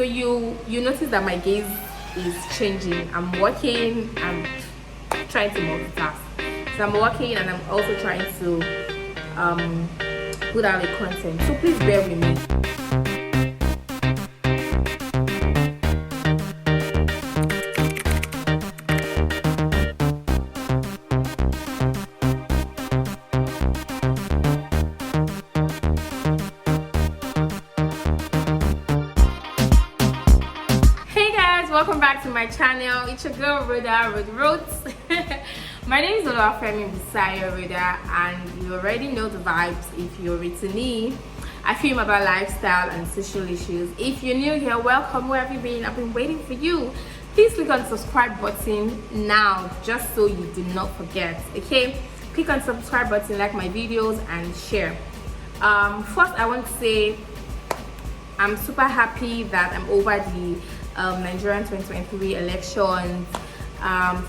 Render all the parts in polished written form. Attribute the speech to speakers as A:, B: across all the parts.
A: So you notice that my gaze is changing. I'm working, I'm trying to multitask. So I'm working and I'm also trying to put out a content. So please bear with me. Welcome back to my channel. It's your girl Rhoda with Roots. My name is Olafemi Busayo Rhoda, and you already know the vibes. If you're returning, I film about lifestyle and social issues. If you're new here, welcome. Where have you been? I've been waiting for you. Please click on the subscribe button now, just so you do not forget. Okay, click on the subscribe button, like my videos, and share. First, I want to say I'm super happy that I'm over the Nigerian 2023 elections.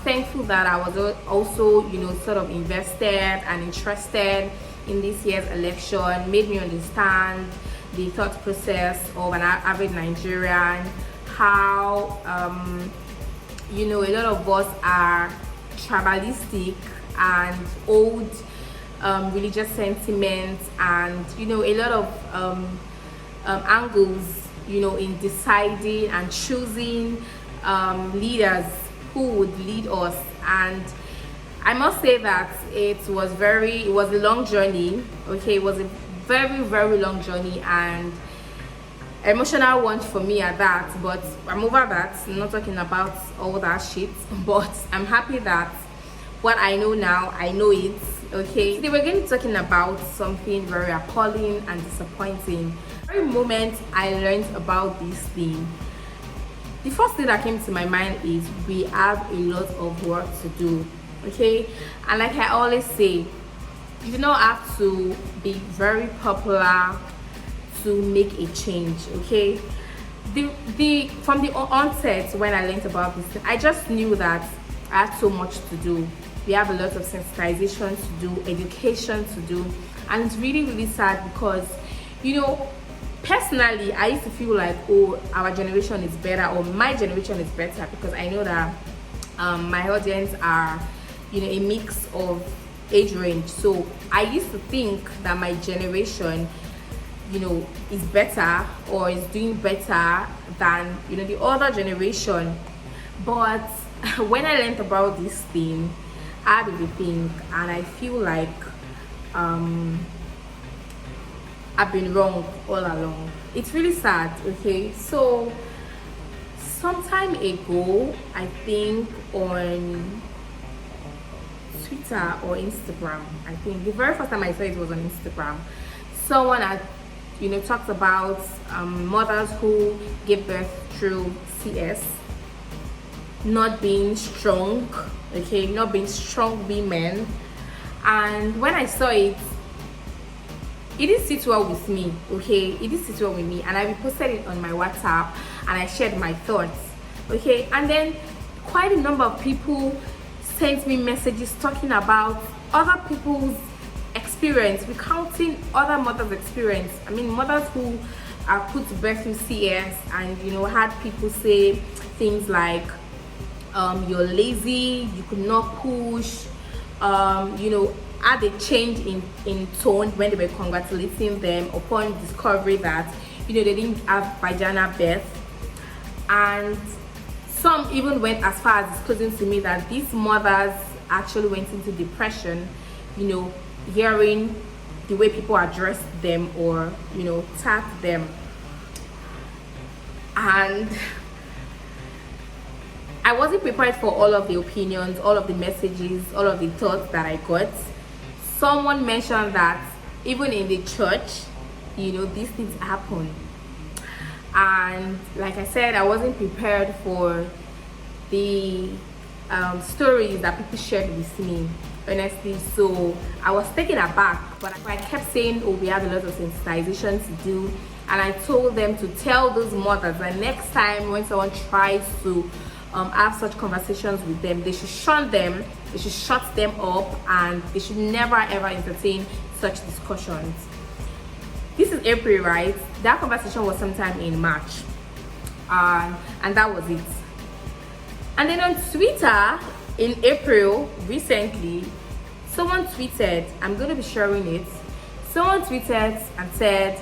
A: Thankful that I was also, sort of invested and interested in this year's election. Made me understand the thought process of an average Nigerian, how a lot of us are tribalistic and old religious sentiments, and a lot of angles in deciding and choosing leaders who would lead us. And I must say that it was a long journey. Okay, it was a very, very long journey and emotional one for me at that, but I'm over that. I'm not talking about all that shit, but I'm happy that what I know now, I know it. Okay, today we're going to be talking about something very appalling and disappointing. The very moment I learned about this thing, the first thing that came to my mind is we have a lot of work to do. Okay, and like I always say, you do not have to be very popular to make a change. Okay, from the onset, when I learned about this thing, I just knew that I had so much to do. We have a lot of sensitization to do, education to do, and it's really, really sad because, personally, I used to feel like, oh, our generation is better, or my generation is better, because I know that my audience are, a mix of age range. So I used to think that my generation, is better or is doing better than, the other generation. But when I learned about this thing, I had to rethink, and I feel like I've been wrong all along. It's really sad. Okay, so sometime ago, I think on Twitter or Instagram, I think the very first time I saw it was on Instagram, someone had talked about mothers who give birth through CS not being strong, okay, not being strong women. And when I saw it, it didn't sit well with me. Okay, it didn't sit well with me, and I reposted it on my WhatsApp and I shared my thoughts. Okay, and then quite a number of people sent me messages talking about other people's experience, recounting other mothers' experience. I mean, mothers who are put to birth through CS, and had people say things like, you're lazy, you could not push, had a change in tone when they were congratulating them upon discovery that they didn't have vaginal birth. And some even went as far as disclosing to me that these mothers actually went into depression, hearing the way people addressed them or tagged them. And I wasn't prepared for all of the opinions, all of the messages, all of the thoughts that I got. Someone mentioned that even in the church, these things happen. And like I said, I wasn't prepared for the stories that people shared with me, honestly. So I was taken aback, but I kept saying, oh, we have a lot of sensitization to do. And I told them to tell those mothers that next time when someone tries to have such conversations with them, they should shun them, they should shut them up, and they should never ever entertain such discussions. This is April, right? That conversation was sometime in March. and that was it. And then on Twitter in April recently, someone tweeted, I'm going to be sharing it. Someone tweeted and said,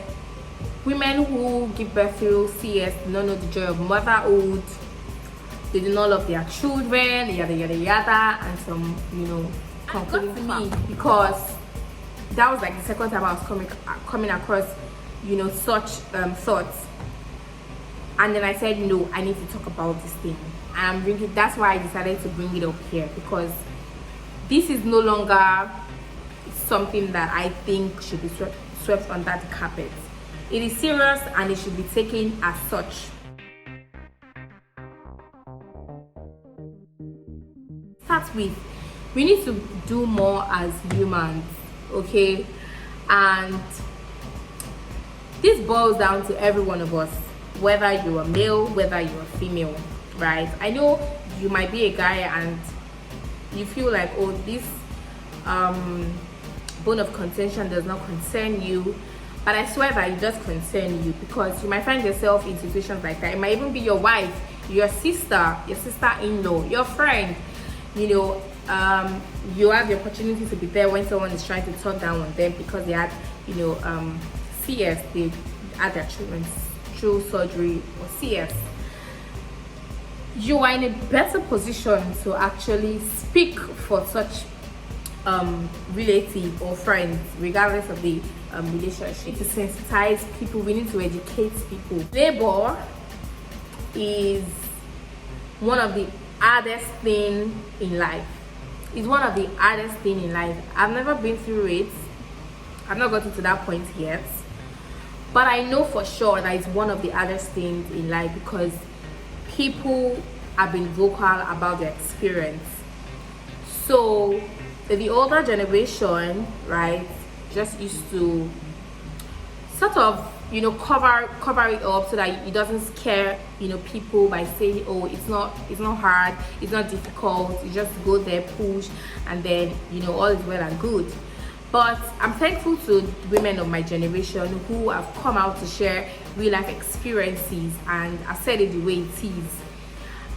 A: women who give birth through CS do not know the joy of motherhood. They do not love their children, yada yada yada, and some, concluding to me, because that was like the second time I was coming across, such thoughts. And then I said, no, I need to talk about this thing. And that's why I decided to bring it up here, because this is no longer something that I think should be swept under the carpet. It is serious and it should be taken as such. Start with, we need to do more as humans, okay? And this boils down to every one of us, whether you're a male, whether you're a female, right? I know you might be a guy and you feel like, oh, this bone of contention does not concern you, but I swear that it does concern you, because you might find yourself in situations like that. It might even be your wife, your sister-in-law, your friend. You have the opportunity to be there when someone is trying to talk down on them because they had CS, they had their children through surgery or CS. You are in a better position to actually speak for such relative or friends, regardless of the relationship. To sensitize people, we need to educate people. Labor is one of the hardest thing in life. It's one of the hardest thing in life. I've never been through it. I've not gotten to that point yet, but I know for sure that it's one of the hardest things in life, because people have been vocal about their experience. So the older generation, right, just used to sort of cover it up so that it doesn't scare people by saying, oh, it's not hard, it's not difficult, you just go there, push, and then all is well and good. But I'm thankful to women of my generation who have come out to share real life experiences and have said it the way it is.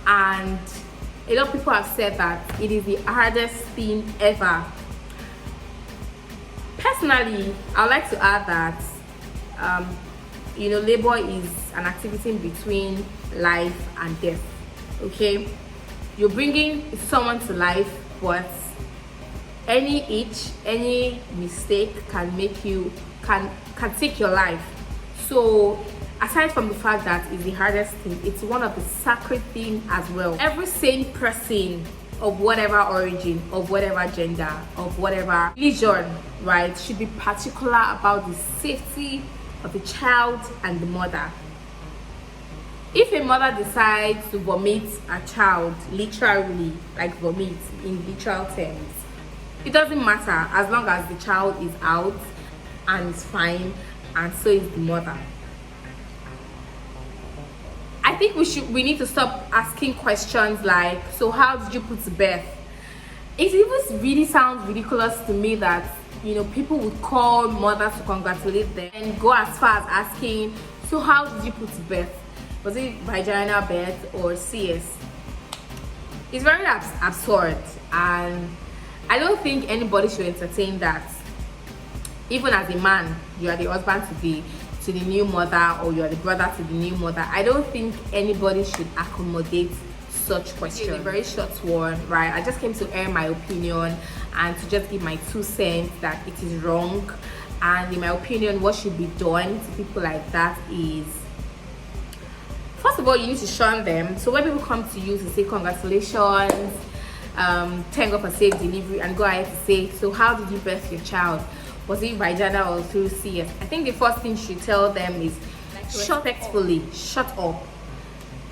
A: And a lot of people have said that it is the hardest thing ever. Personally, I'd like to add that labor is an activity in between life and death. Okay, you're bringing someone to life, but any itch, any mistake can take your life. So aside from the fact that it's the hardest thing, it's one of the sacred things as well. Every sane person of whatever origin, of whatever gender, of whatever religion, right, should be particular about the safety of the child and the mother. If a mother decides to vomit a child, literally, like vomit in literal terms, it doesn't matter as long as the child is out and is fine, and so is the mother. I think we need to stop asking questions like, so how did you put to birth? It even really sounds ridiculous to me that people would call mothers to congratulate them and go as far as asking, so how did you put to birth? Was it vaginal birth or CS? It's very absurd, and I don't think anybody should entertain that. Even as a man, you are the husband to the new mother, or you're the brother to the new mother. I don't think anybody should accommodate such questions. A very short one, right? I just came to air my opinion and to just give my 2 cents that it is wrong. And in my opinion, what should be done to people like that is, first of all, you need to shun them. So when people come to you to say congratulations, thank God for safe delivery, and go ahead to say, so how did you birth your child? Was it vaginal or through CS? I think the first thing you should tell them is, respectfully, shut up.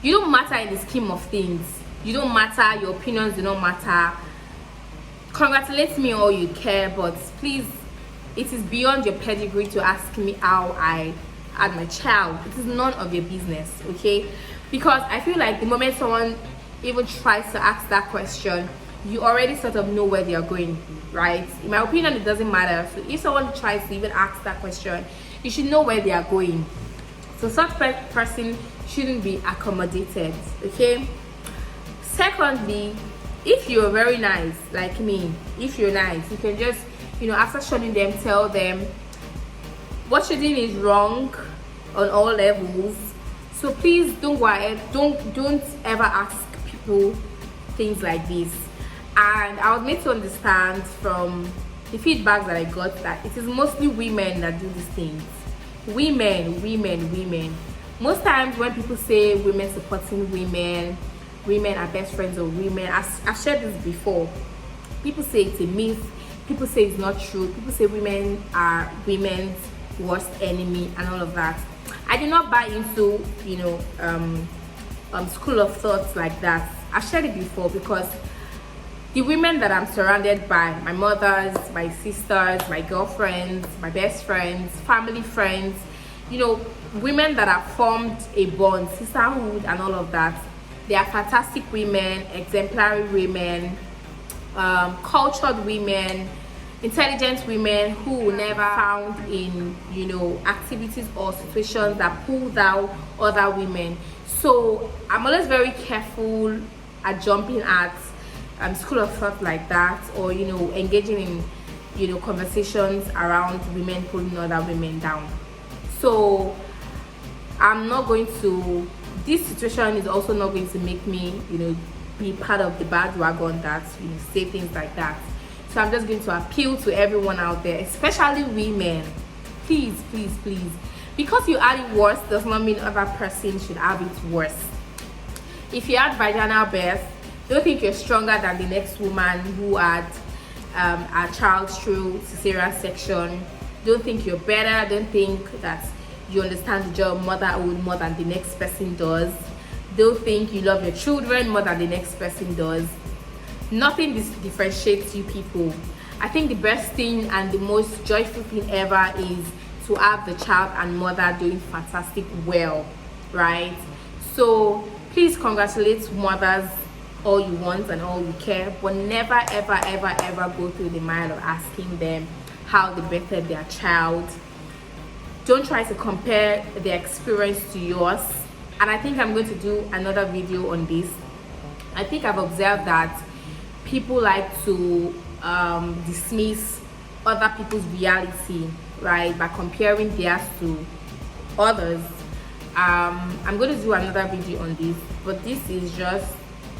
A: You don't matter in the scheme of things. You don't matter, your opinions do not matter. Congratulate me all you care, but please, it is beyond your pedigree to ask me how I had my child. It is none of your business, okay? Because I feel like the moment someone even tries to ask that question, you already sort of know where they are going, right? In my opinion, it doesn't matter. So if someone tries to even ask that question, you should know where they are going. So such person shouldn't be accommodated. Okay. Secondly, if you're very nice like me, if you're nice, you can just, after showing them, tell them what you're doing is wrong on all levels. So please don't go ahead, don't ever ask people things like this. And I was made to understand from the feedback that I got that it is mostly women that do these things. Women. Most times when people say women supporting women are best friends of women, I've shared this before. People say it's a myth, people say it's not true, people say women are women's worst enemy and all of that. I do not buy into school of thoughts like that. I've shared it before because the women that I'm surrounded by, my mothers, my sisters, my girlfriends, my best friends, family friends, women that have formed a bond, sisterhood and all of that, they are fantastic women, exemplary women, cultured women, intelligent women who will never found in activities or situations that pull down other women. So I'm always very careful at jumping at school of thought like that, or engaging in conversations around women pulling other women down. So I'm not going to, this situation is also not going to make me be part of the bad wagon that say things like that. So I'm just going to appeal to everyone out there, especially women. Please, because you had it worse does not mean other person should have it worse. If you had vaginal birth, don't think you're stronger than the next woman who had a child through cesarean section. Don't think you're better. Don't think that you understand the job of motherhood more than the next person does. Don't think you love your children more than the next person does. Nothing differentiates you people. I think the best thing and the most joyful thing ever is to have the child and mother doing fantastic well, right? So please congratulate mothers all you want and all you care, but never ever go through the mile of asking them how they birthed their child. Don't try to compare their experience to yours. And I think I'm going to do another video on this. I think I've observed that people like to dismiss other people's reality, right, by comparing theirs to others. I'm going to do another video on this, but this is just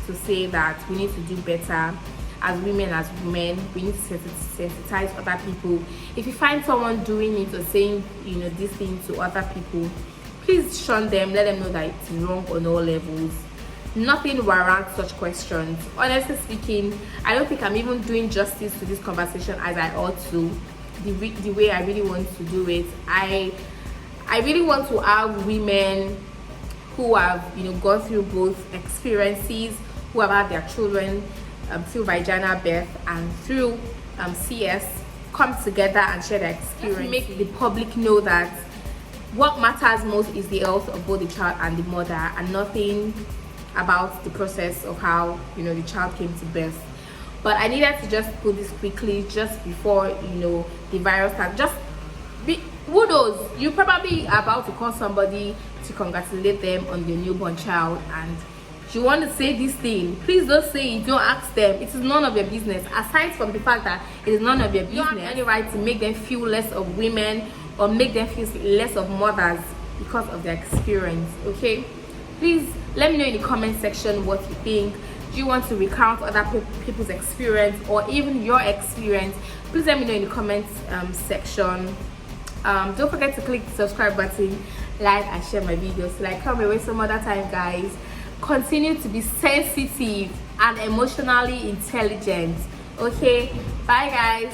A: to say that we need to do better as women, we need to sensitize other people. If you find someone doing it or saying this thing to other people, please shun them, let them know that it's wrong on all levels. Nothing warrants such questions. Honestly speaking, I don't think I'm even doing justice to this conversation as I ought to, the way I really want to do it. I really want to have women who have gone through both experiences, who have had their children through vaginal birth and through CS, come together and share their experience. Make the public know that what matters most is the health of both the child and the mother, and nothing about the process of how the child came to birth. But I needed to just put this quickly just before the virus started. Who knows, you probably are about to call somebody to congratulate them on their newborn child, and you want to say this thing. Please don't say it, don't ask them. It is none of your business. Aside from the fact that it is none of your business, you don't have any right to make them feel less of women or make them feel less of mothers because of their experience. Okay, please let me know in the comment section what you think. Do you want to recount other people's experience or even your experience? Please let me know in the comments section. Don't forget to click the subscribe button, like and share my videos. Like, come away some other time, guys. Continue to be sensitive and emotionally intelligent. Okay, bye guys.